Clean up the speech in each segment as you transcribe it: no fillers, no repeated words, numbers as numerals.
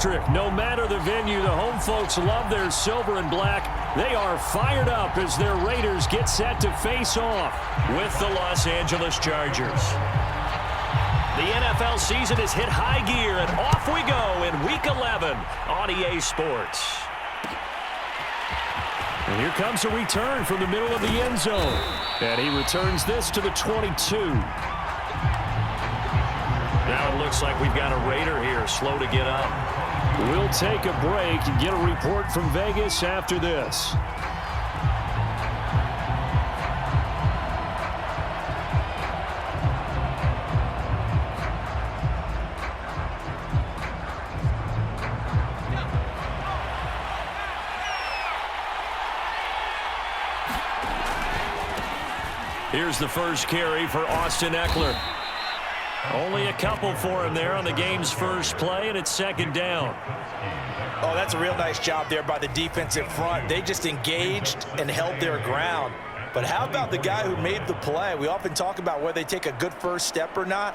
electric. No matter the venue, the home folks love their silver and black. They are fired up as their Raiders get set to face off with the Los Angeles Chargers. The NFL season has hit high gear, and off we go in Week 11 on EA Sports. And here comes a return from the middle of the end zone. And he returns this to the 22. Now it looks like we've got a Raider here, slow to get up. We'll take a break and get a report from Vegas after this. Here's the first carry for Austin Eckler. Only a couple for him there on the game's first play, and it's second down. Oh, that's a real nice job there by the defensive front. They just engaged and held their ground. But how about the guy who made the play? We often talk about whether they take a good first step or not.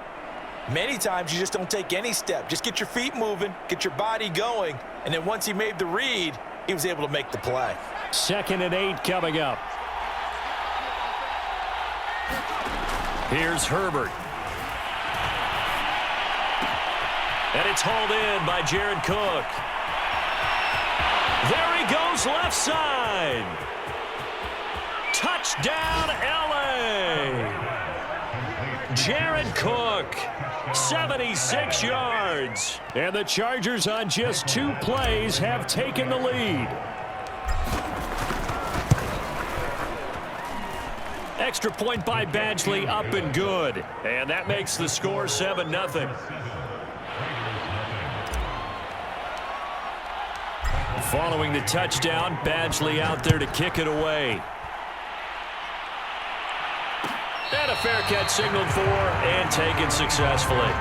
Many times you just don't take any step. Just get your feet moving, get your body going, and then once he made the read, he was able to make the play. 2nd and 8 coming up. Here's Herbert. And it's hauled in by Jared Cook. There he goes left side. Touchdown, L.A. Jared Cook, 76 yards. And the Chargers on just 2 plays have taken the lead. Extra point by Badgley, up and good. And that makes the score 7-0. Following the touchdown, Badgley out there to kick it away. And a fair catch signaled for and taken successfully.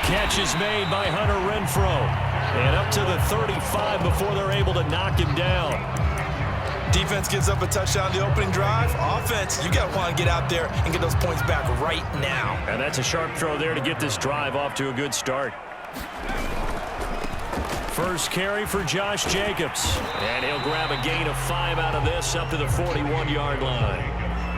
Catch is made by Hunter Renfrow. And up to the 35 before they're able to knock him down. Defense gives up a touchdown the opening drive. Offense, you got to want to get out there and get those points back right now. And that's a sharp throw there to get this drive off to a good start. First carry for Josh Jacobs. And he'll grab a gain of 5 out of this up to the 41-yard line.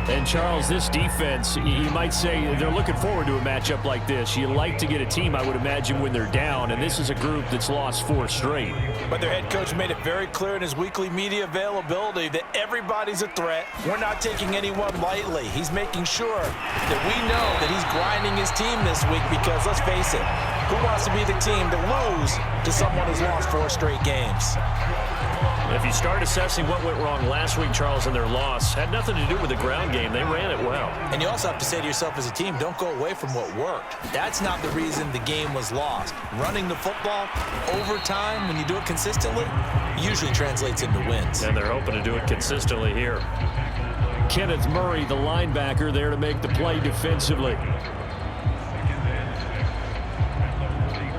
And, Charles, this defense, you might say they're looking forward to a matchup like this. You like to get a team, I would imagine, when they're down, and this is a group that's lost 4 straight. But their head coach made it very clear in his weekly media availability that everybody's a threat. We're not taking anyone lightly. He's making sure that we know that he's grinding his team this week because, let's face it, who wants to be the team to lose to someone who's lost 4 straight games? If you start assessing what went wrong last week, Charles, in their loss, had nothing to do with the ground game. They ran it well. And you also have to say to yourself as a team, don't go away from what worked. That's not the reason the game was lost. Running the football over time, when you do it consistently, usually translates into wins. And they're hoping to do it consistently here. Kenneth Murray, the linebacker, there to make the play defensively.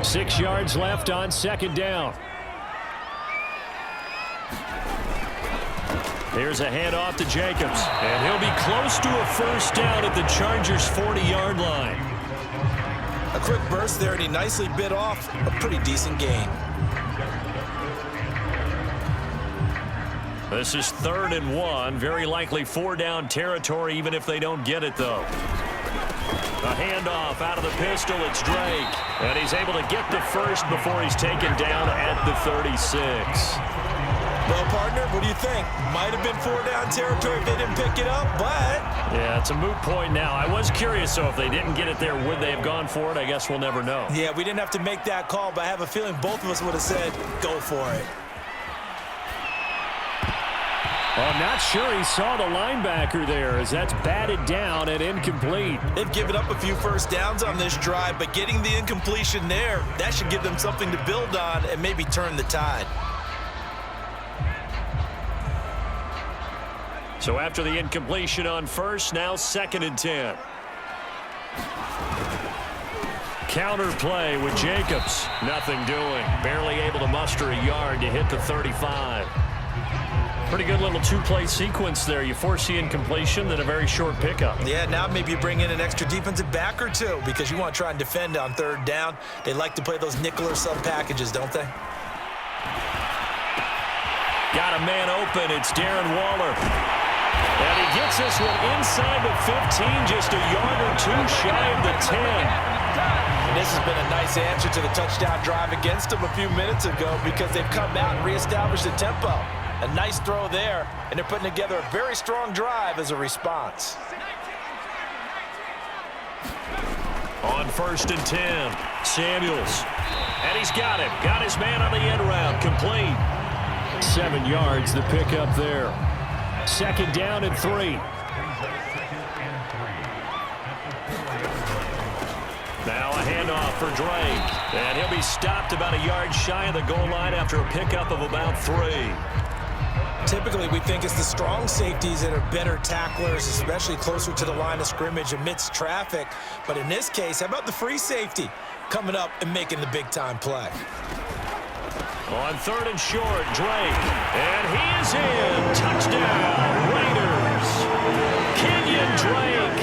6 yards left on second down. Here's a handoff to Jacobs, and he'll be close to a first down at the Chargers' 40-yard line. A quick burst there, and he nicely bit off a pretty decent gain. This is 3rd and 1, very likely 4-down territory, even if they don't get it, though. A handoff out of the pistol, it's Drake, and he's able to get the first before he's taken down at the 36. Well, partner, what do you think? Might have been 4-down territory if they didn't pick it up, but... Yeah, it's a moot point now. I was curious, so if they didn't get it there, would they have gone for it? I guess we'll never know. Yeah, we didn't have to make that call, but I have a feeling both of us would have said, go for it. Well, I'm not sure he saw the linebacker there as that's batted down and incomplete. They've given up a few first downs on this drive, but getting the incompletion there, that should give them something to build on and maybe turn the tide. So after the incompletion on first, now 2nd and 10. Counter play with Jacobs. Nothing doing. Barely able to muster a yard to hit the 35. Pretty good little two-play sequence there. You force the incompletion, then a very short pickup. Yeah, now maybe you bring in an extra defensive back or two because you want to try and defend on 3rd down. They like to play those nickel or sub packages, don't they? Got a man open. It's Darren Waller. And he gets this one inside the 15, just a yard or two shy of the 10. And this has been a nice answer to the touchdown drive against them a few minutes ago because they've come out and reestablished the tempo. A nice throw there, and they're putting together a very strong drive as a response. On 1st and 10, Samuels. And he's got him. Got his man on the end round. Complete. 7 yards, the pickup there. 2nd down and 3. Now a handoff for Drake. And he'll be stopped about a yard shy of the goal line after a pickup of about 3. Typically, we think it's the strong safeties that are better tacklers, especially closer to the line of scrimmage amidst traffic. But in this case, how about the free safety coming up and making the big-time play? On 3rd and short, Drake. And he is in. Touchdown, Raiders. Kenyon Drake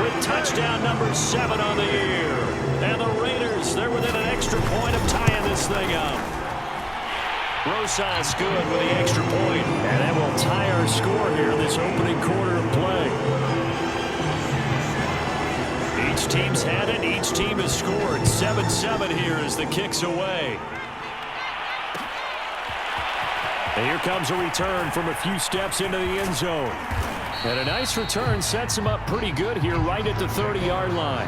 with touchdown number 7 on the year. And the Raiders, they're within an extra point of tying this thing up. Rosas good with the extra point. And that will tie our score here in this opening quarter of play. Each team's had it. Each team has scored. 7-7 here as the kick's away. And here comes a return from a few steps into the end zone. And a nice return sets him up pretty good here right at the 30-yard line.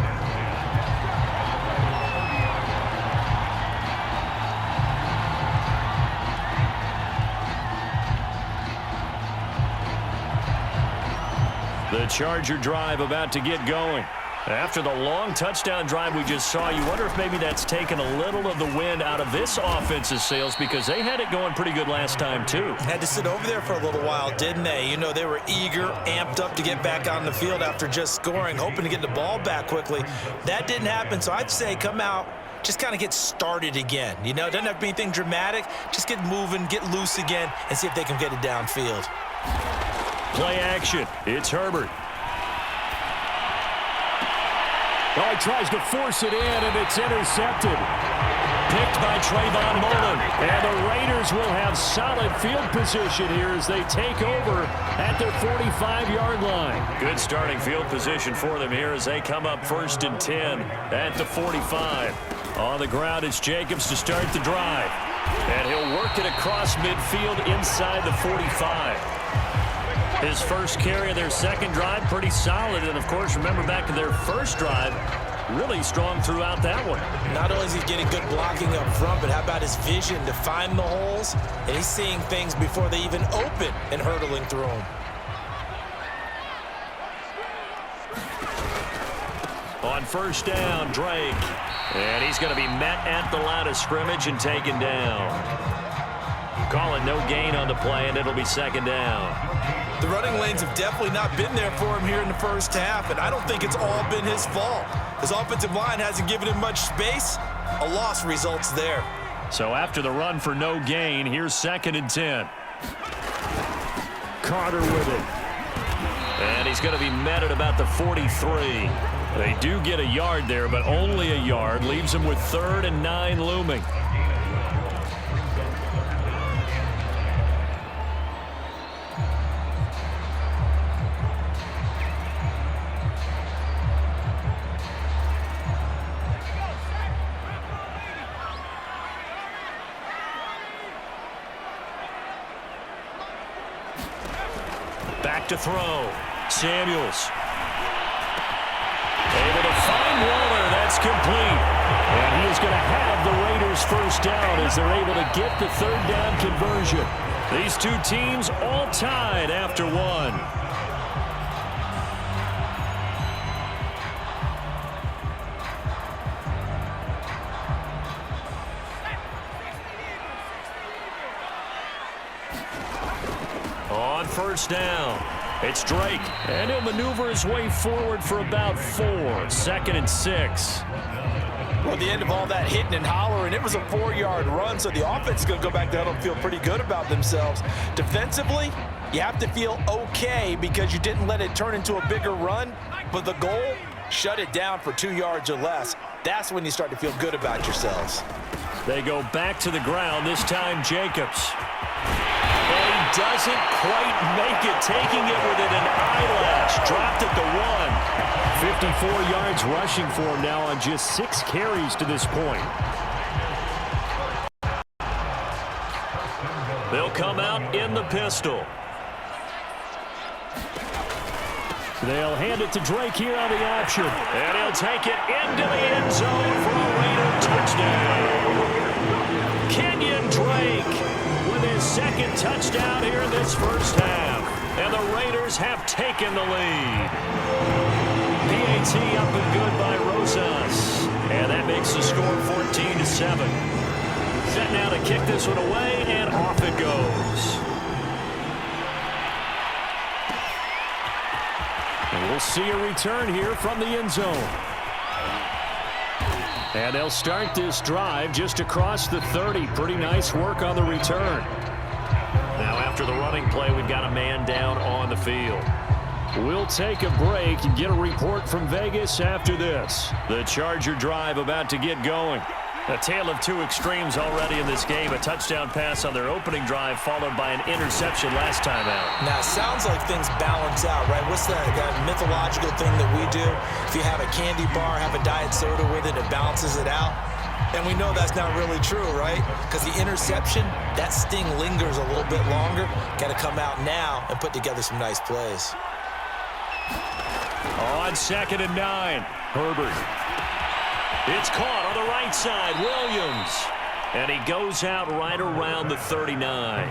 The Charger drive about to get going. After the long touchdown drive we just saw, you wonder if maybe that's taken a little of the wind out of this offense's sails because they had it going pretty good last time, too. Had to sit over there for a little while, didn't they? You know, they were eager, amped up to get back on the field after just scoring, hoping to get the ball back quickly. That didn't happen, so I'd say come out, just kind of get started again. You know, it doesn't have to be anything dramatic. Just get moving, get loose again, and see if they can get it downfield. Play action. It's Herbert. Oh, he tries to force it in, and it's intercepted. Picked by Trayvon Mullen. And the Raiders will have solid field position here as they take over at their 45-yard line. Good starting field position for them here as they come up 1st and 10 at the 45. On the ground, it's Jacobs to start the drive. And he'll work it across midfield inside the 45. His first carry of their second drive, pretty solid. And, of course, remember back to their first drive, really strong throughout that one. Not only is he getting good blocking up front, but how about his vision to find the holes? And he's seeing things before they even open and hurtling through them. On 1st down, Drake. And he's going to be met at the line of scrimmage and taken down. Call it no gain on the play, and it'll be 2nd down. The running lanes have definitely not been there for him here in the first half, and I don't think it's all been his fault. His offensive line hasn't given him much space. A loss results there. So after the run for no gain, here's 2nd and 10. Carter with it. And he's going to be met at about the 43. They do get a yard there, but only a yard. Leaves him with 3rd and 9 looming. Back to throw. Samuels. Able to find Waller. That's complete. And he is going to have the Raiders first down as they're able to get the 3rd down conversion. These two teams all tied after one. On 1st down, It's Drake, and he'll maneuver his way forward for about 4. 2nd and 6. Well, at the end of all that hitting and hollering, it was a 4-yard run, so the offense is going to go back down and feel pretty good about themselves. Defensively, you have to feel okay because you didn't let it turn into a bigger run, but the goal, shut it down for 2 yards or less. That's when you start to feel good about yourselves. They go back to the ground, this time Jacobs. And he doesn't quite make it, taking it within an eyelash. Dropped at the 1. 54 yards rushing for him now on just 6 carries to this point. They'll come out in the pistol. They'll hand it to Drake here on the option. And he'll take it into the end zone for a Raider touchdown. Kenyon Drake with his 2nd touchdown here in this first half. And the Raiders have taken the lead. PAT up and good by Rosas. And that makes the score 14-7. Set now to kick this one away, and off it goes. And we'll see a return here from the end zone. And they'll start this drive just across the 30. Pretty nice work on the return. Now after the running play, we've got a man down on the field. We'll take a break and get a report from Vegas after this. The Charger drive about to get going. A tale of 2 extremes already in this game. A touchdown pass on their opening drive followed by an interception last time out. Now, it sounds like things balance out, right? What's that mythological thing that we do? If you have a candy bar, have a diet soda with it, it balances it out. And we know that's not really true, right? Because the interception, that sting lingers a little bit longer. Got to come out now and put together some nice plays. On 2nd and 9, Herbert. It's caught on the right side, Williams. And he goes out right around the 39.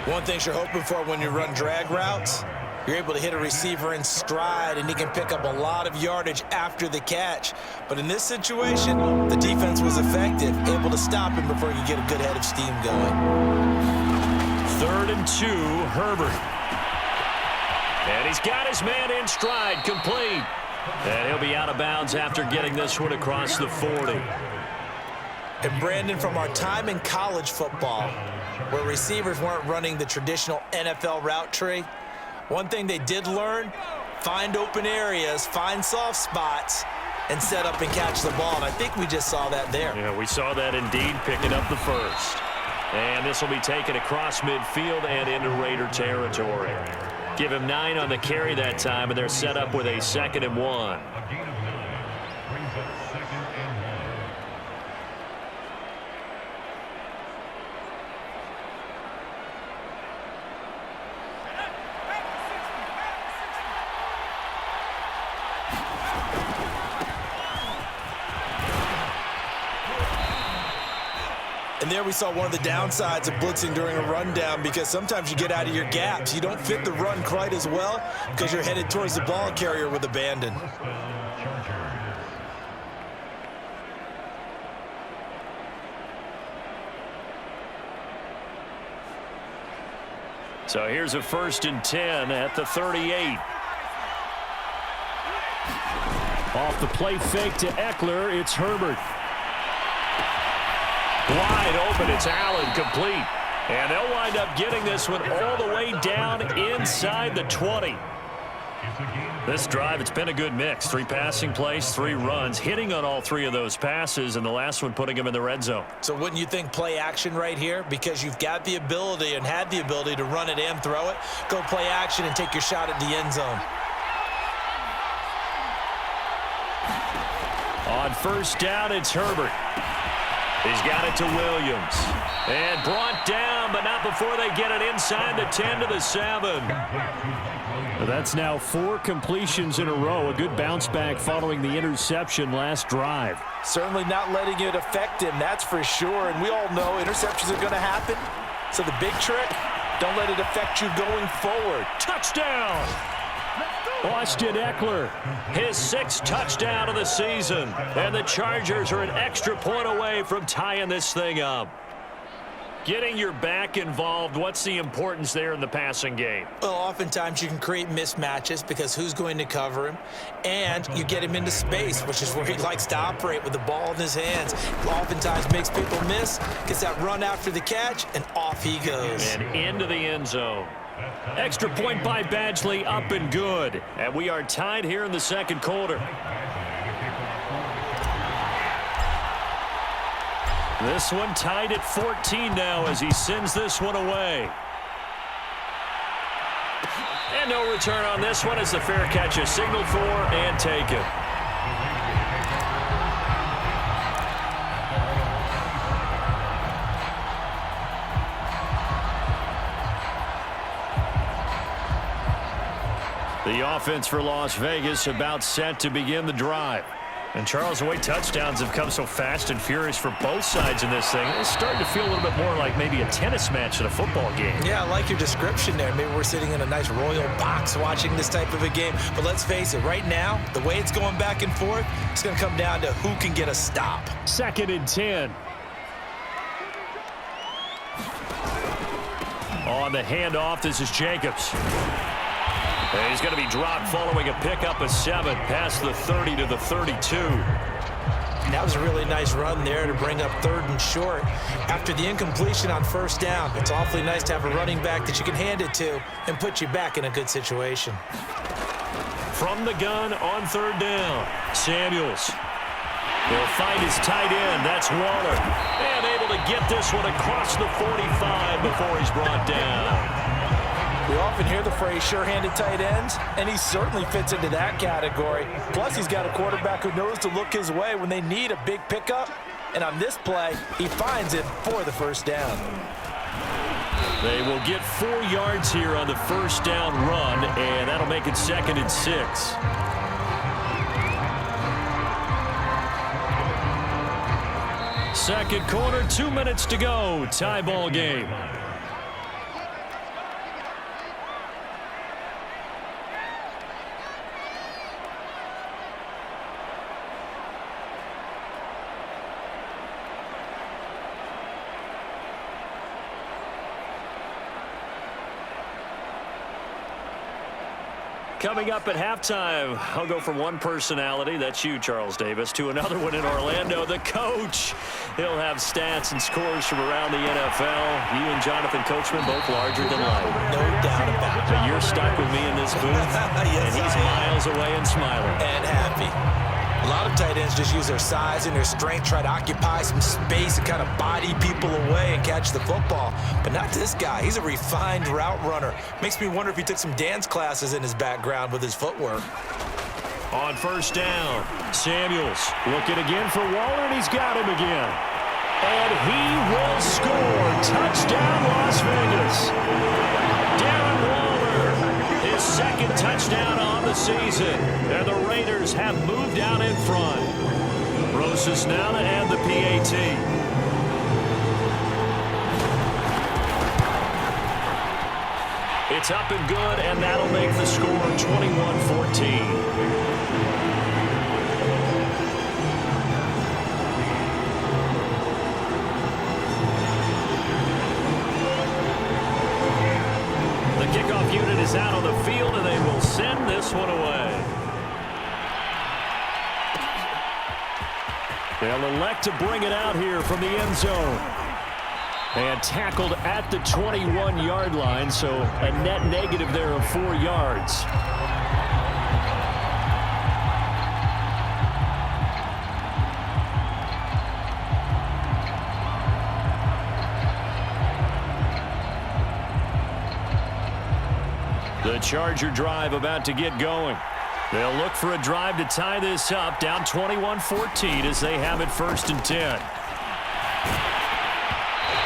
One thing you're hoping for when you run drag routes, you're able to hit a receiver in stride, and he can pick up a lot of yardage after the catch. But in this situation, the defense was effective, able to stop him before he could get a good head of steam going. 3rd and 2, Herbert. And he's got his man in stride, complete. And he'll be out of bounds after getting this one across the 40. And Brandon, from our time in college football, where receivers weren't running the traditional NFL route tree, one thing they did learn, find open areas, find soft spots, and set up and catch the ball. And I think we just saw that there. Yeah, we saw that indeed, picking up the first. And this will be taken across midfield and into Raider territory. Give him 9 on the carry that time, and they're set up with a 2nd and 1. And there we saw one of the downsides of blitzing during a rundown, because sometimes you get out of your gaps. You don't fit the run quite as well because you're headed towards the ball carrier with abandon. So here's a 1st and 10 at the 38. Off the play fake to Eckler, it's Herbert. Wide open, it's Allen, complete. And they'll wind up getting this one all the way down inside the 20. This drive, it's been a good mix. 3 passing plays, 3 runs, hitting on all 3 of those passes, and the last one putting them in the red zone. So wouldn't you think play action right here? Because you've got the ability and had the ability to run it and throw it. Go play action and take your shot at the end zone. On 1st down, it's Herbert. He's got it to Williams. And brought down, but not before they get it inside the 10 to the 7. That's now 4 completions in a row. A good bounce back following the interception last drive. Certainly not letting it affect him, that's for sure. And we all know interceptions are going to happen. So the big trick, don't let it affect you going forward. Touchdown! Austin Eckler, his 6th touchdown of the season. And the Chargers are an extra point away from tying this thing up. Getting your back involved, what's the importance there in the passing game? Well, oftentimes you can create mismatches because who's going to cover him, and you get him into space, which is where he likes to operate with the ball in his hands. Oftentimes makes people miss, gets that run after the catch, and off he goes. And into the end zone. Extra point by Badgley, up and good. And we are tied here in the second quarter. This one tied at 14 now as he sends this one away. And no return on this one as the fair catch is signaled for and taken. The offense for Las Vegas about set to begin the drive. And Charles, the way touchdowns have come so fast and furious for both sides in this thing, it's starting to feel a little bit more like maybe a tennis match than a football game. Yeah, I like your description there. Maybe we're sitting in a nice royal box watching this type of a game. But let's face it, right now, the way it's going back and forth, it's going to come down to who can get a stop. 2nd and 10. On the handoff, this is Jacobs. And he's going to be dropped following a pickup of 7 past the 30 to the 32. That was a really nice run there to bring up 3rd and short. After the incompletion on 1st down, it's awfully nice to have a running back that you can hand it to and put you back in a good situation. From the gun on 3rd down, Samuels. He'll find his tight end. That's Waller. And able to get this one across the 45 before he's brought down. We often hear the phrase sure-handed tight ends, and he certainly fits into that category. Plus, he's got a quarterback who knows to look his way when they need a big pickup. And on this play, he finds it for the 1st down. They will get 4 yards here on the 1st down run, and that'll make it 2nd and 6. Second quarter, 2 minutes to go. Tie ball game. Coming up at halftime, I'll go from one personality, that's you, Charles Davis, to another one in Orlando, the coach. He'll have stats and scores from around the NFL. You and Jonathan Coachman, both larger than life. No doubt about it. But you're stuck with me in this booth, yes, and he's miles away and smiling. And happy. A lot of tight ends just use their size and their strength, try to occupy some space and kind of body people away and catch the football. But not this guy. He's a refined route runner. Makes me wonder if he took some dance classes in his background with his footwork. On 1st down, Samuels looking again for Waller, and he's got him again. And he will score. Touchdown, Las Vegas. Darren Waller, his 2nd touchdown on the season. And the Raiders have moved out in front. Rosas now to add the PAT. It's up and good, and that'll make the score 21-14. Kickoff unit is out on the field, and they will send this one away. They'll elect to bring it out here from the end zone. And tackled at the 21-yard line, so a net negative there of 4 yards. The Charger drive about to get going. They'll look for a drive to tie this up, down 21-14 as they have it 1st and 10.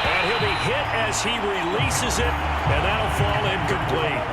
And he'll be hit as he releases it, and that'll fall incomplete.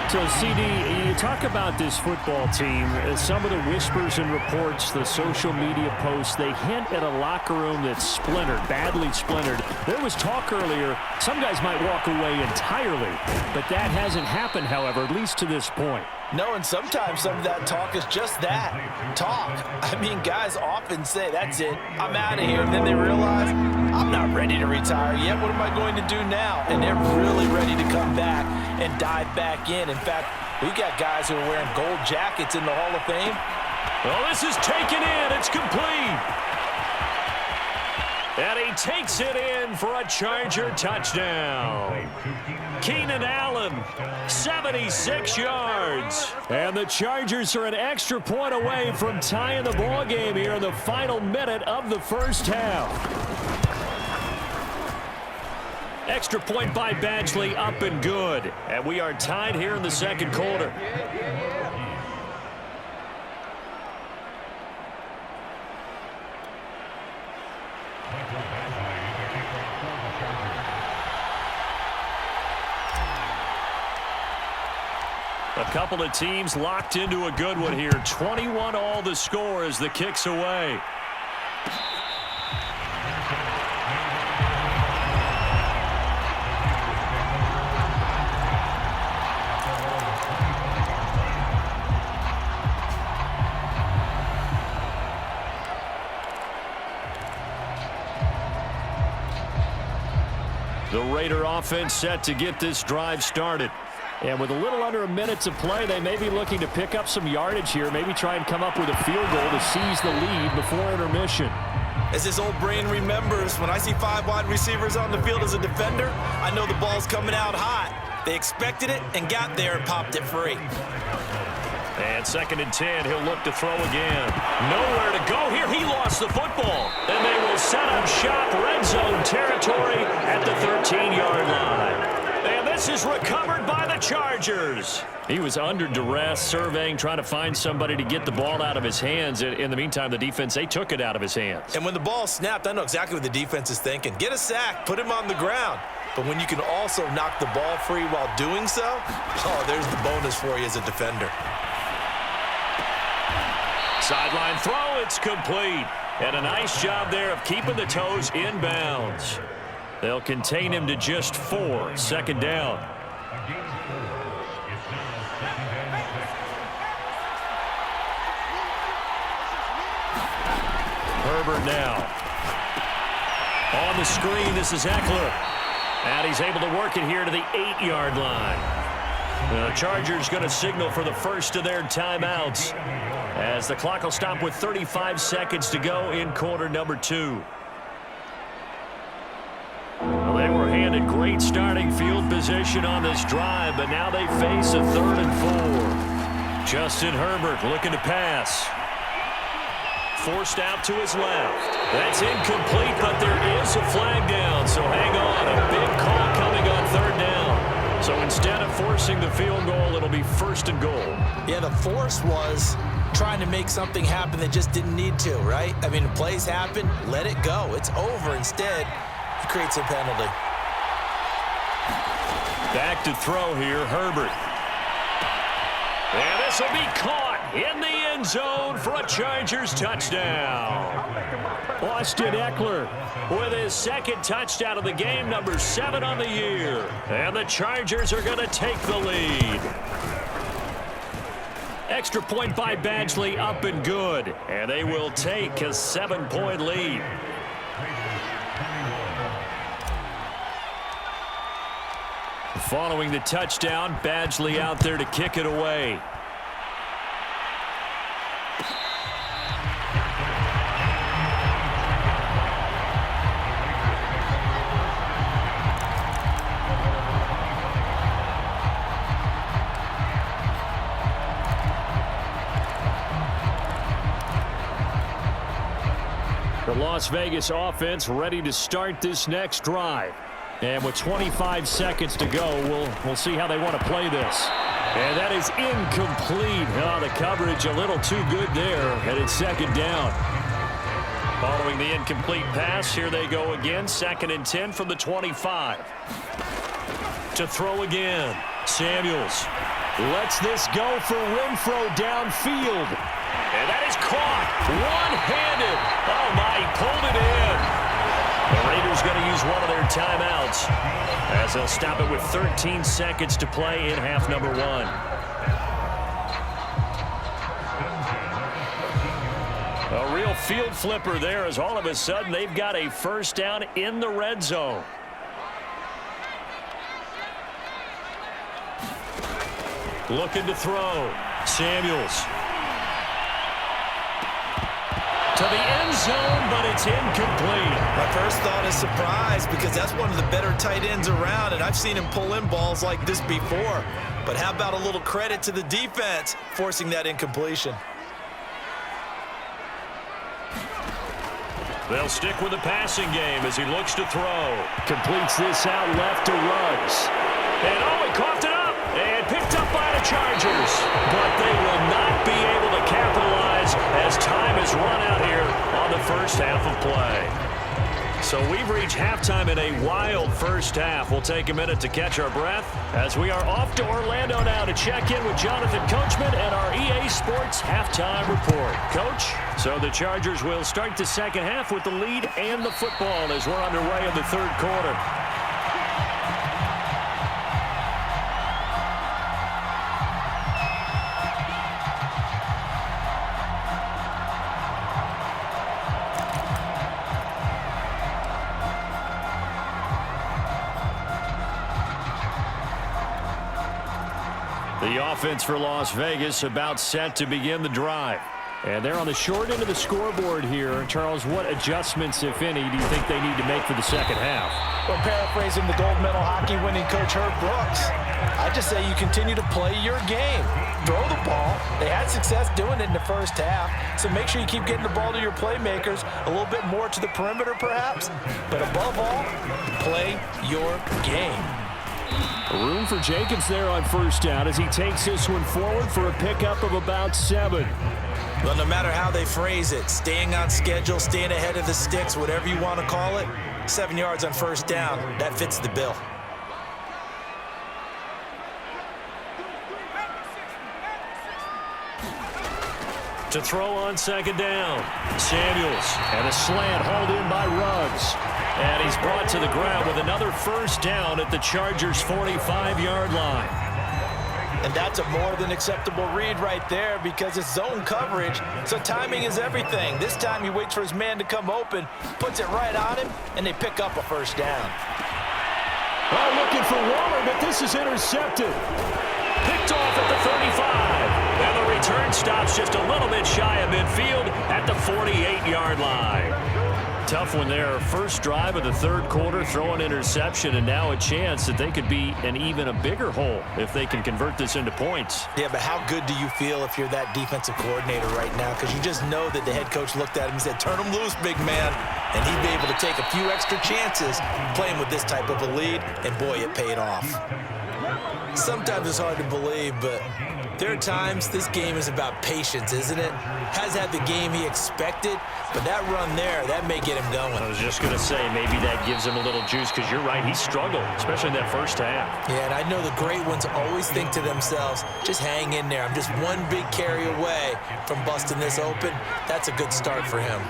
So, CD, you talk about this football team. Some of the whispers and reports, the social media posts, they hint at a locker room that's splintered, badly splintered. There was talk earlier, some guys might walk away entirely, but that hasn't happened, however, at least to this point. No, and sometimes some of that talk is just that, talk. I mean, guys often say, that's it, I'm out of here. And then they realize, I'm not ready to retire yet. What am I going to do now? And they're really ready to come back and dive back in. In fact, we got guys who are wearing gold jackets in the Hall of Fame. Well, this is taken in. It's complete. And he takes it in for a Charger touchdown. Keenan Allen, 76 yards. And the Chargers are an extra point away from tying the ball game here in the final minute of the first half. Extra point by Badgley, up and good. And we are tied here in the second quarter. A couple of teams locked into a good one here. 21 all the score as the kick's away. The Raider offense set to get this drive started. And with a little under a minute to play, they may be looking to pick up some yardage here, maybe try and come up with a field goal to seize the lead before intermission. As his old brain remembers, when I see 5 wide receivers on the field as a defender, I know the ball's coming out hot. They expected it and got there and popped it free. And 2nd and 10, he'll look to throw again. Nowhere to go here. He lost the football. And they will set up shop, red zone territory at the 13-yard line. And this is recovered by the Chargers. He was under duress, surveying, trying to find somebody to get the ball out of his hands. In the meantime, the defense, they took it out of his hands. And when the ball snapped, I know exactly what the defense is thinking. Get a sack, put him on the ground. But when you can also knock the ball free while doing so, oh, there's the bonus for you as a defender. Sideline throw, it's complete. And a nice job there of keeping the toes in bounds. They'll contain him to just 4. 2nd down. Herbert now. On the screen, this is Eckler. And he's able to work it here to the 8-yard line. The Chargers going to signal for the first of their timeouts, as the clock will stop with 35 seconds to go in quarter number 2. Well, they were handed great starting field position on this drive, but now they face a 3rd and 4. Justin Herbert looking to pass. Forced out to his left. That's incomplete, but there is a flag down, so hang on. A big call coming on 3rd down. So instead of forcing the field goal, it'll be 1st and goal. Yeah, the force was trying to make something happen that just didn't need to, right? I mean, plays happen, let it go. It's over. Instead, he creates a penalty. Back to throw here, Herbert. And this will be caught in the end zone for a Chargers touchdown. Austin Eckler with his 2nd touchdown of the game, number 7 on the year. And the Chargers are going to take the lead. Extra point by Badgley, up and good. And they will take a 7-point lead. Following the touchdown, Badgley out there to kick it away. The Las Vegas offense ready to start this next drive. And with 25 seconds to go, we'll see how they want to play this. And that is incomplete. Oh, the coverage a little too good there, and it's 2nd down. Following the incomplete pass, here they go again. 2nd and 10 from the 25. To throw again. Samuels lets this go for Renfro downfield. And that is caught one-handed. Oh, my, he pulled it in. The Raiders going to use one of their timeouts as they'll stop it with 13 seconds to play in half number 1. field flipper there as all of a sudden they've got a first down in the red zone. Looking to throw. Samuels. To the end zone, but it's incomplete. My first thought is surprise because that's one of the better tight ends around, and I've seen him pull in balls like this before. But how about a little credit to the defense forcing that incompletion? They'll stick with the passing game as he looks to throw. Completes this out left to Ruggs. And he coughed it up and picked up by the Chargers. But they will not be able to capitalize as time has run out here on the first half of play. So we've reached halftime in a wild first half. We'll take a minute to catch our breath as we are off to Orlando now to check in with Jonathan Coachman and our EA Sports halftime report. Coach, so the Chargers will start the second half with the lead and the football as we're underway in the third quarter. The offense for Las Vegas about set to begin the drive. And they're on the short end of the scoreboard here. Charles, what adjustments, if any, do you think they need to make for the second half? Well, paraphrasing the gold medal hockey winning coach Herb Brooks, I just say you continue to play your game. Throw the ball. They had success doing it in the first half, so make sure you keep getting the ball to your playmakers, a little bit more to the perimeter perhaps, but above all, play your game. Room for Jacobs there on first down as he takes this one forward for a pickup of about 7. Well, no matter how they phrase it, staying on schedule, staying ahead of the sticks, whatever you want to call it, 7 yards on first down, that fits the bill. To throw on second down, Samuels, and a slant hauled in by Ruggs. And he's brought to the ground with another first down at the Chargers' 45-yard line. And that's a more than acceptable read right there because it's zone coverage, so timing is everything. This time he waits for his man to come open, puts it right on him, and they pick up a first down. Oh, looking for Waller, but this is intercepted. Picked off at the 35. And the return stops just a little bit shy of midfield at the 48-yard line. Tough one there. First drive of the third quarter, throw an interception, and now a chance that they could be an even a bigger hole if they can convert this into points. Yeah, but how good do you feel if you're that defensive coordinator right now? Because you just know that the head coach looked at him and said, turn him loose, big man. And he'd be able to take a few extra chances playing with this type of a lead, and boy, it paid off. Sometimes it's hard to believe, but there are times this game is about patience, isn't it? Has had the game he expected, but that run there, that may get him going. I was just going to say, maybe that gives him a little juice because you're right, he struggled, especially in that first half. Yeah, and I know the great ones always think to themselves, just hang in there. I'm just one big carry away from busting this open. That's a good start for him.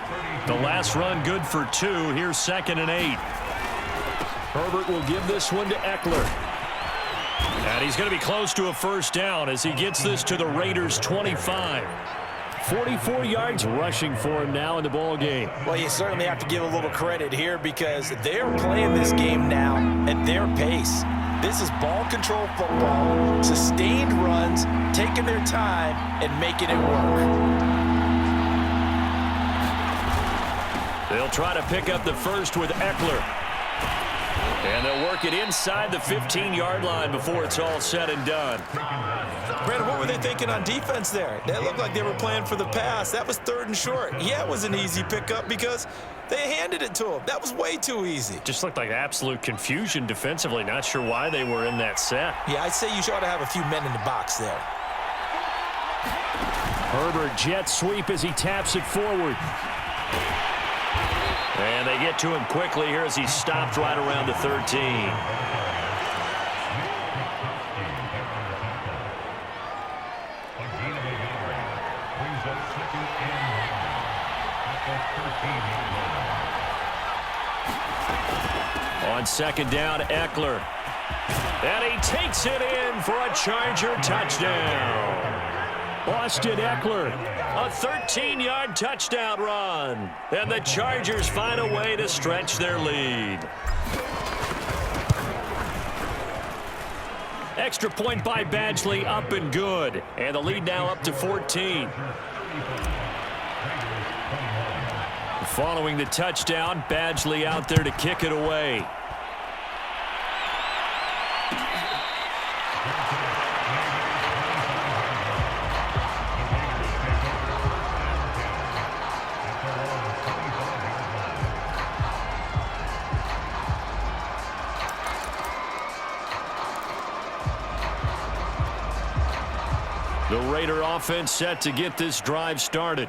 The last run good for 2. Here's 2nd and 8. Herbert will give this one to Eckler. And he's going to be close to a first down as he gets this to the Raiders' 25. 44 yards rushing for him now in the ball game. Well, you certainly have to give a little credit here because they're playing this game now at their pace. This is ball control football, sustained runs, taking their time and making it work. They'll try to pick up the first with Eckler. And they'll work it inside the 15-yard line before it's all said and done. Brandon, what were they thinking on defense there? That looked like they were playing for the pass. That was 3rd and short. Yeah, it was an easy pickup because they handed it to him. That was way too easy. Just looked like absolute confusion defensively. Not sure why they were in that set. Yeah, I'd say you ought to have a few men in the box there. Herbert jet sweep as he taps it forward. And they get to him quickly here as he stopped right around the 13. On second down, Eckler. And he takes it in for a Charger touchdown. Austin Eckler, a 13-yard touchdown run. And the Chargers find a way to stretch their lead. Extra point by Badgley, up and good. And the lead now up to 14. Following the touchdown, Badgley out there to kick it away. The Raider offense set to get this drive started.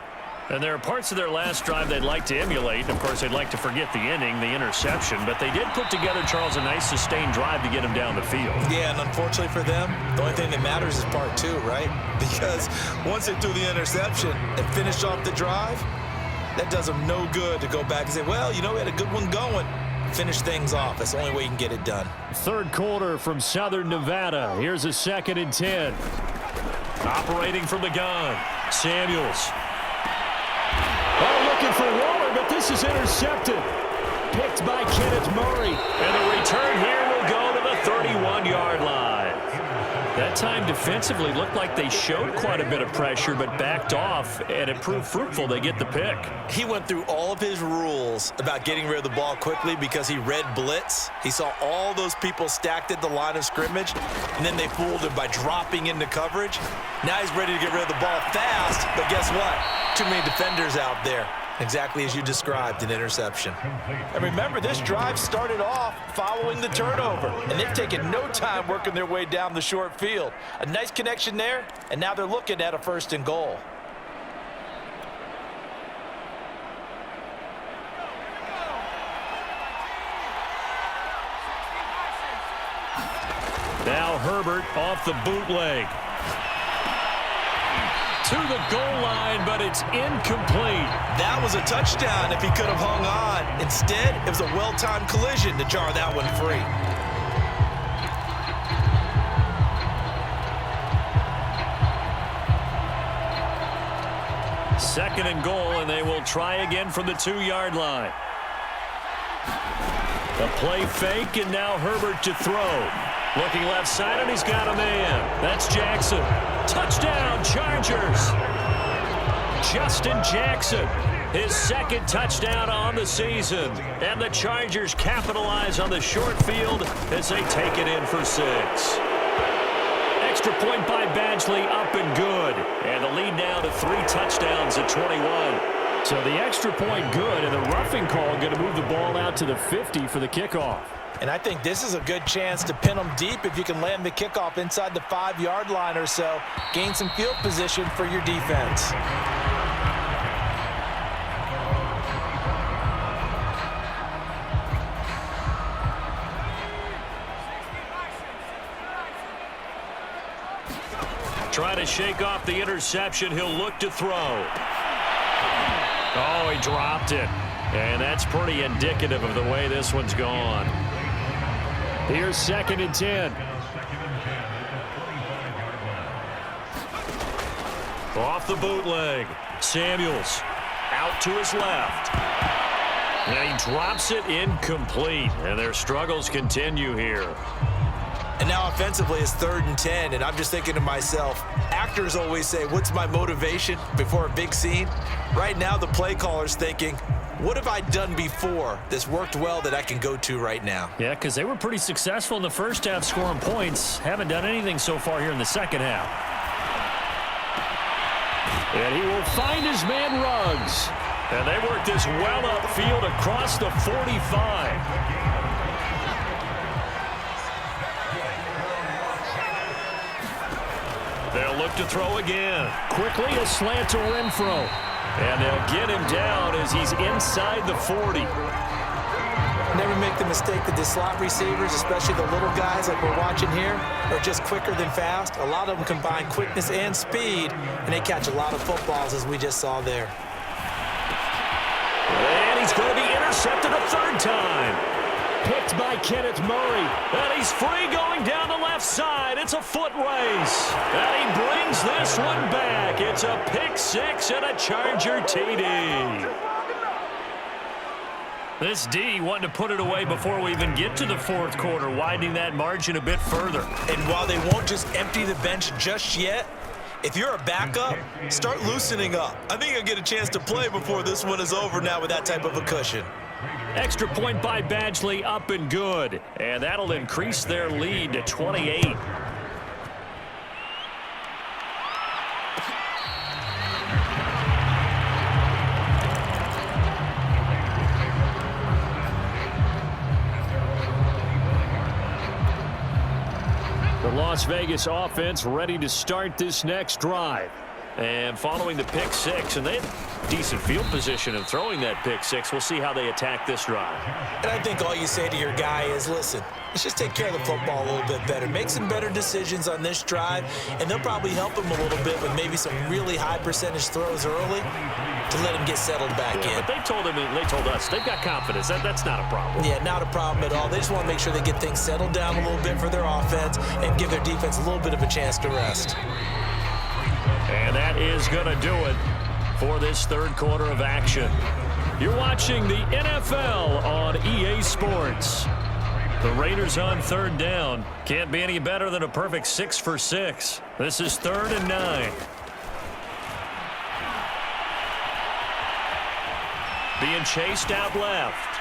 And there are parts of their last drive they'd like to emulate. Of course, they'd like to forget the inning, the interception. But they did put together, Charles, a nice sustained drive to get him down the field. Yeah, and unfortunately for them, the only thing that matters is part two, right? Because once they threw the interception and finished off the drive, that does them no good to go back and say, well, you know, we had a good one going. Finish things off. That's the only way you can get it done. Third quarter from Southern Nevada. Here's a 2nd and 10. Operating from the gun, Samuels. Oh, looking for Waller, but this is intercepted. Picked by Kenneth Murray. And the return here will go to the 31-yard line. That time defensively looked like they showed quite a bit of pressure, but backed off, and it proved fruitful. They get the pick. He went through all of his rules about getting rid of the ball quickly because he read blitz. He saw all those people stacked at the line of scrimmage, and then they fooled him by dropping into coverage. Now he's ready to get rid of the ball fast, but guess what? Too many defenders out there. Exactly as you described, an interception. And remember, this drive started off following the turnover, and they've taken no time working their way down the short field. A nice connection there, and now they're looking at a 1st and goal. Now Herbert off the bootleg. To the goal line, but it's incomplete. That was a touchdown if he could have hung on. Instead, it was a well-timed collision to jar that one free. Second and goal, and they will try again from the 2-yard line. A play fake, and now Herbert to throw. Looking left side, and he's got a man. That's Jackson. Touchdown, Chargers. Justin Jackson, his 2nd touchdown on the season. And the Chargers capitalize on the short field as they take it in for 6. Extra point by Badgley, up and good. And the lead now to 3 touchdowns at 21. So the extra point good, and the roughing call going to move the ball out to the 50 for the kickoff. And I think this is a good chance to pin them deep if you can land the kickoff inside the 5-yard line or so. Gain some field position for your defense. Trying to shake off the interception. He'll look to throw. Oh, he dropped it. And that's pretty indicative of the way this one's gone. Here's 2nd and 10. Off the bootleg. Samuels out to his left. And he drops it incomplete. And their struggles continue here. And now offensively it's 3rd and 10, and I'm just thinking to myself, actors always say, what's my motivation before a big scene? Right now the play caller's thinking, what have I done before that's worked well that I can go to right now? Yeah, because they were pretty successful in the first half scoring points. Haven't done anything so far here in the second half. And he will find his man Ruggs. And they work this well upfield across the 45. They'll look to throw again. Quickly a slant to Renfro. And they'll get him down as he's inside the 40. Never make the mistake that the slot receivers, especially the little guys like we're watching here, are just quicker than fast. A lot of them combine quickness and speed, and they catch a lot of footballs, as we just saw there. And he's going to be intercepted a 3rd time. picked by Kenneth Murray. And he's free going down the left side. It's a foot race. And he brings this one back. It's a pick six and a Charger TD. This D wanting to put it away before we even get to the fourth quarter, widening that margin a bit further. And while they won't just empty the bench just yet, if you're a backup, start loosening up. I think you'll get a chance to play before this one is over now with that type of a cushion. Extra point by Badgley, up and good. And that'll increase their lead to 28. The Las Vegas offense ready to start this next drive. And following the pick six, and they have decent field position in throwing that pick six. We'll see how they attack this drive. And I think all you say to your guy is, listen, let's just take care of the football a little bit better. Make some better decisions on this drive, and they'll probably help him a little bit with maybe some really high percentage throws early to let him get settled back in. But they told him, and they told us, they've got confidence. That's not a problem. Yeah, not a problem at all. They just want to make sure they get things settled down a little bit for their offense and give their defense a little bit of a chance to rest. And that is going to do it for this third quarter of action. You're watching the NFL on EA Sports. The Raiders on third down. Can't be any better than a perfect 6 for 6. This is 3rd and 9. Being chased out left.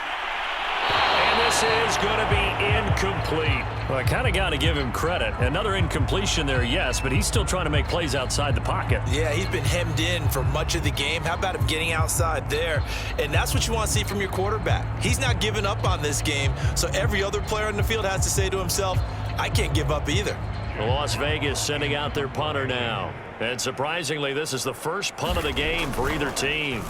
And this is going to be incomplete. Well, I kind of got to give him credit. Another incompletion there, yes, but he's still trying to make plays outside the pocket. Yeah, he's been hemmed in for much of the game. How about him getting outside there? And that's what you want to see from your quarterback. He's not giving up on this game, so every other player in the field has to say to himself, I can't give up either. Las Vegas sending out their punter now. And surprisingly, this is the first punt of the game for either team.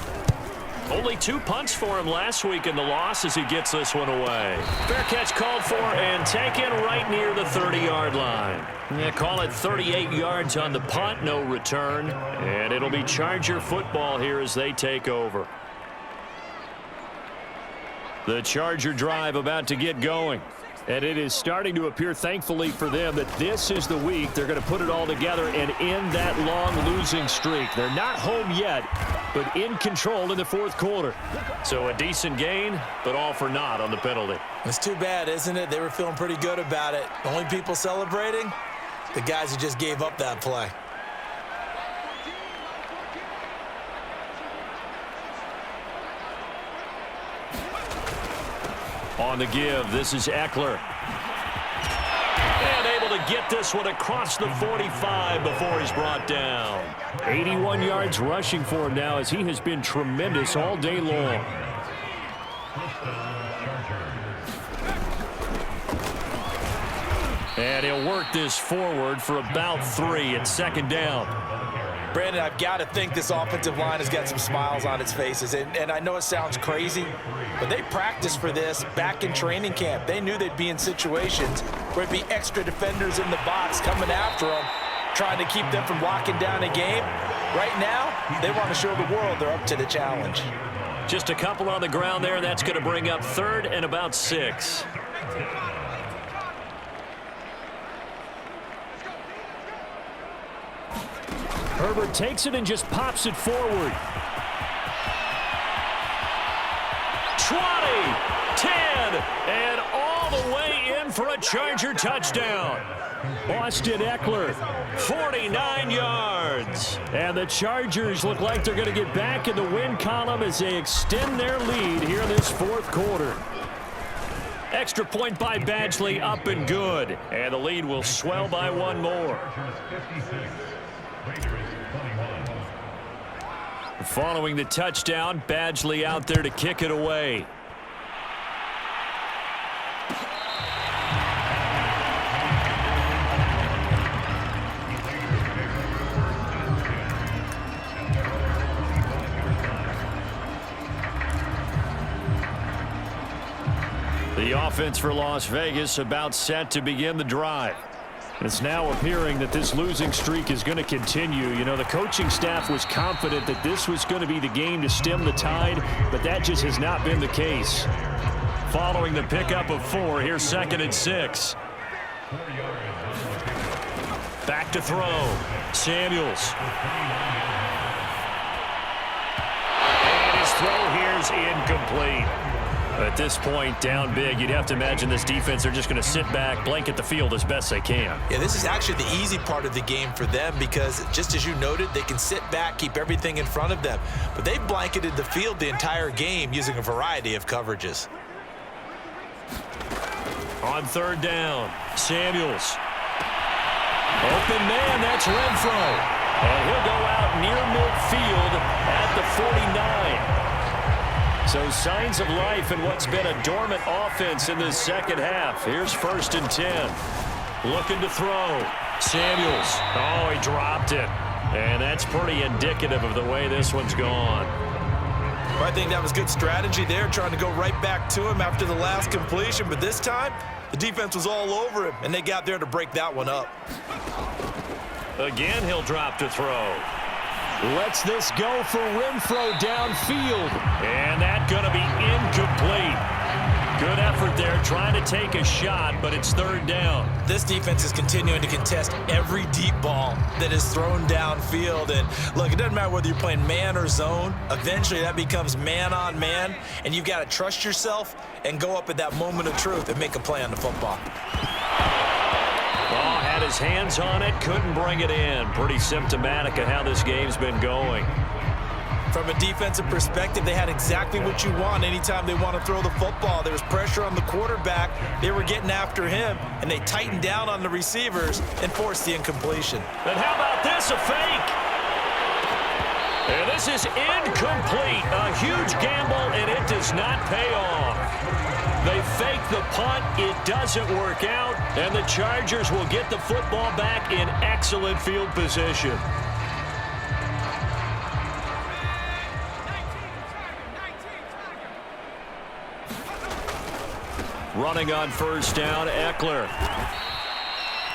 Only 2 punts for him last week in the loss as he gets this one away. Fair catch called for and taken right near the 30-yard line. Yeah, call it 38 yards on the punt, no return. And it'll be Charger football here as they take over. The Charger drive about to get going. And it is starting to appear, thankfully for them, that this is the week they're going to put it all together and end that long losing streak. They're not home yet, but in control in the fourth quarter. So a decent gain, but all for naught on the penalty. It's too bad, isn't it? They were feeling pretty good about it. The only people celebrating, the guys who just gave up that play. On the give, this is Eckler. And able to get this one across the 45 before he's brought down. 81 yards rushing for him now as he has been tremendous all day long. And he'll work this forward for about 3 at 2nd down. Brandon, I've got to think this offensive line has got some smiles on its faces. And I know it sounds crazy, but they practiced for this back in training camp. They knew they'd be in situations where it'd be extra defenders in the box coming after them, trying to keep them from locking down a game. Right now, they want to show the world they're up to the challenge. Just a couple on the ground there. That's going to bring up 3rd and about 6. Herbert takes it and just pops it forward. 20, 10, and all the way in for a Charger touchdown. Austin Eckler, 49 yards. And the Chargers look like they're going to get back in the win column as they extend their lead here in this fourth quarter. Extra point by Badgley, up and good. And the lead will swell by 1 more. Following the touchdown, Badgley out there to kick it away. The offense for Las Vegas about set to begin the drive. It's now appearing that this losing streak is going to continue. You know, the coaching staff was confident that this was going to be the game to stem the tide, but that just has not been the case. Following the pickup of 4, here's 2nd and 6. Back to throw. Samuels. And his throw here's incomplete. At this point, down big, you'd have to imagine this defense are just going to sit back, blanket the field as best they can. Yeah, this is actually the easy part of the game for them because, just as you noted, they can sit back, keep everything in front of them. But they blanketed the field the entire game using a variety of coverages. On 3rd down, Samuels. Open man, that's Renfro. And he'll go out near midfield at the 49. So signs of life in what's been a dormant offense in this second half. Here's 1st and 10. Looking to throw. Samuels. Oh, he dropped it. And that's pretty indicative of the way this one's gone. Well, I think that was good strategy there, trying to go right back to him after the last completion. But this time, the defense was all over him, and they got there to break that one up. Again, he'll drop to throw. Lets this go for Renfro downfield. And that's going to be incomplete. Good effort there, trying to take a shot, but it's 3rd down. This defense is continuing to contest every deep ball that is thrown downfield. And look, it doesn't matter whether you're playing man or zone. Eventually, that becomes man on man, and you've got to trust yourself and go up at that moment of truth and make a play on the football. Oh, had his hands on it, couldn't bring it in. Pretty symptomatic of how this game's been going. From a defensive perspective, they had exactly what you want anytime they want to throw the football. There was pressure on the quarterback. They were getting after him, and they tightened down on the receivers and forced the incompletion. And how about this, a fake? And this is incomplete. A huge gamble, and it does not pay off. They fake the punt. It doesn't work out, and the Chargers will get the football back in excellent field position. Running on 1st down, Eckler.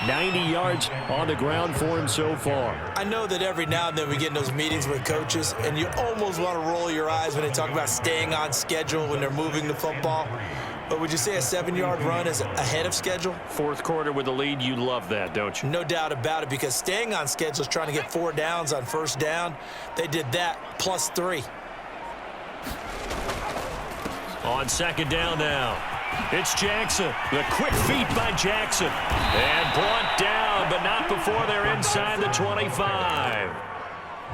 90 yards on the ground for him so far. I know that every now and then we get in those meetings with coaches, and you almost want to roll your eyes when they talk about staying on schedule when they're moving the football. But would you say a 7-yard run is ahead of schedule? 4th quarter with the lead, you love that, don't you? No doubt about it, because staying on schedule is trying to get 4 downs on 1st down. They did that plus 3. On 2nd down now. It's Jackson. The quick feet by Jackson. And brought down, but not before they're inside the 25.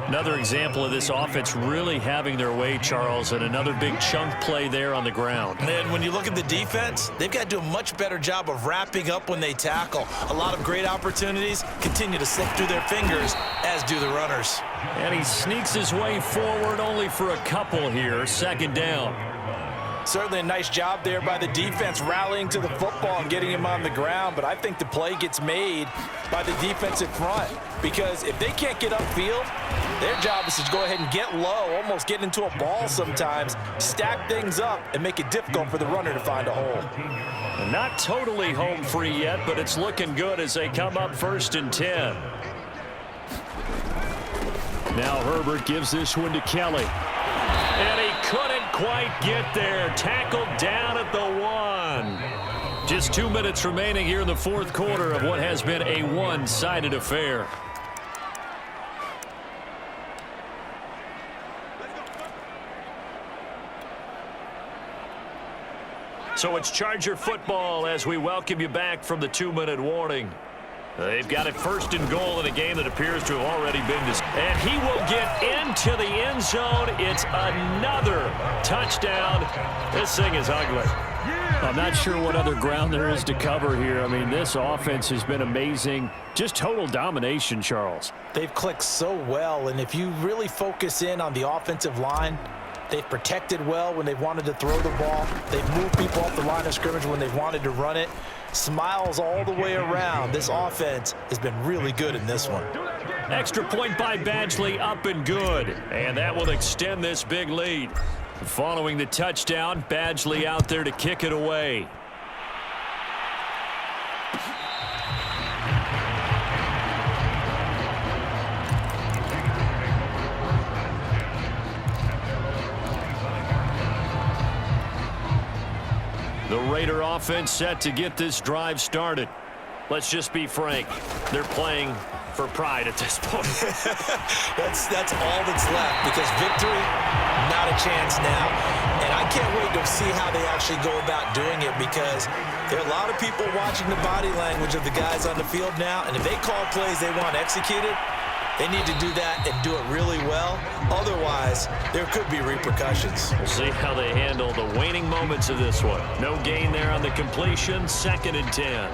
Another example of this offense really having their way, Charles, and another big chunk play there on the ground. And when you look at the defense, they've got to do a much better job of wrapping up when they tackle. A lot of great opportunities continue to slip through their fingers, as do the runners. And he sneaks his way forward only for a couple here. 2nd down. Certainly a nice job there by the defense rallying to the football and getting him on the ground, but I think the play gets made by the defensive front, because if they can't get upfield, their job is to go ahead and get low, almost get into a ball sometimes, stack things up, and make it difficult for the runner to find a hole. Not totally home free yet, but it's looking good as they come up 1st and 10. Now Herbert gives this one to Kelly. And he couldn't quite get there. Tackled down at the 1. Just 2 minutes remaining here in the 4th quarter of what has been a one-sided affair. So it's Charger football as we welcome you back from the 2-minute warning. They've got it 1st and goal in a game that appears to have already been decided. And he will get into the end zone. It's another touchdown. This thing is ugly. I'm not sure what other ground there is to cover here. I mean, this offense has been amazing. Just total domination, Charles. They've clicked so well, and if you really focus in on the offensive line, they've protected well when they've wanted to throw the ball. They've moved people off the line of scrimmage when they've wanted to run it. Smiles all the way around. This offense has been really good in this one. Extra point by Badgley, up and good. And that will extend this big lead. Following the touchdown, Badgley out there to kick it away. The Raider offense set to get this drive started. Let's just be frank. They're playing for pride at this point. That's all that's left, because victory, not a chance now. And I can't wait to see how they actually go about doing it, because there are a lot of people watching the body language of the guys on the field now, and if they call plays they want executed, they need to do that and do it really well. Otherwise, there could be repercussions. We'll see how they handle the waning moments of this one. No gain there on the completion. 2nd and 10.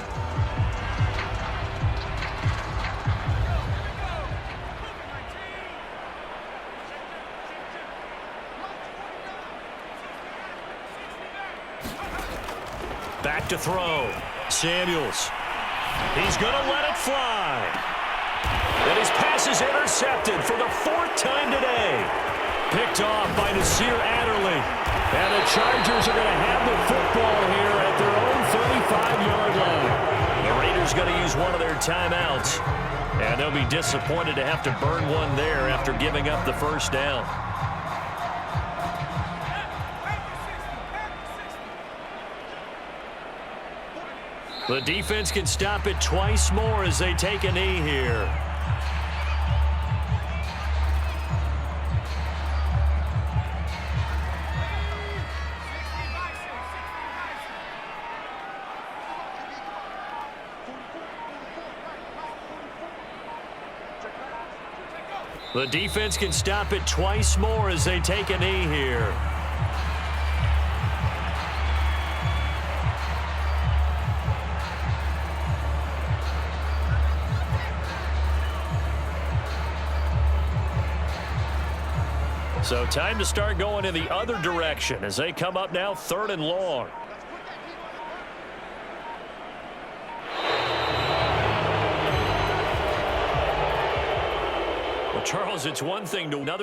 Back to throw. Samuels. He's going to let it fly. And his pass is intercepted for the 4th time today. Picked off by Nasir Adderley. And the Chargers are going to have the football here at their own 35-yard line. The Raiders going to use one of their timeouts. And they'll be disappointed to have to burn one there after giving up the first down. The defense can stop it twice more as they take a knee here. The defense can stop it twice more as they take a knee here. So time to start going in the other direction as they come up now 3rd and long. Well, Charles, it's one thing to another.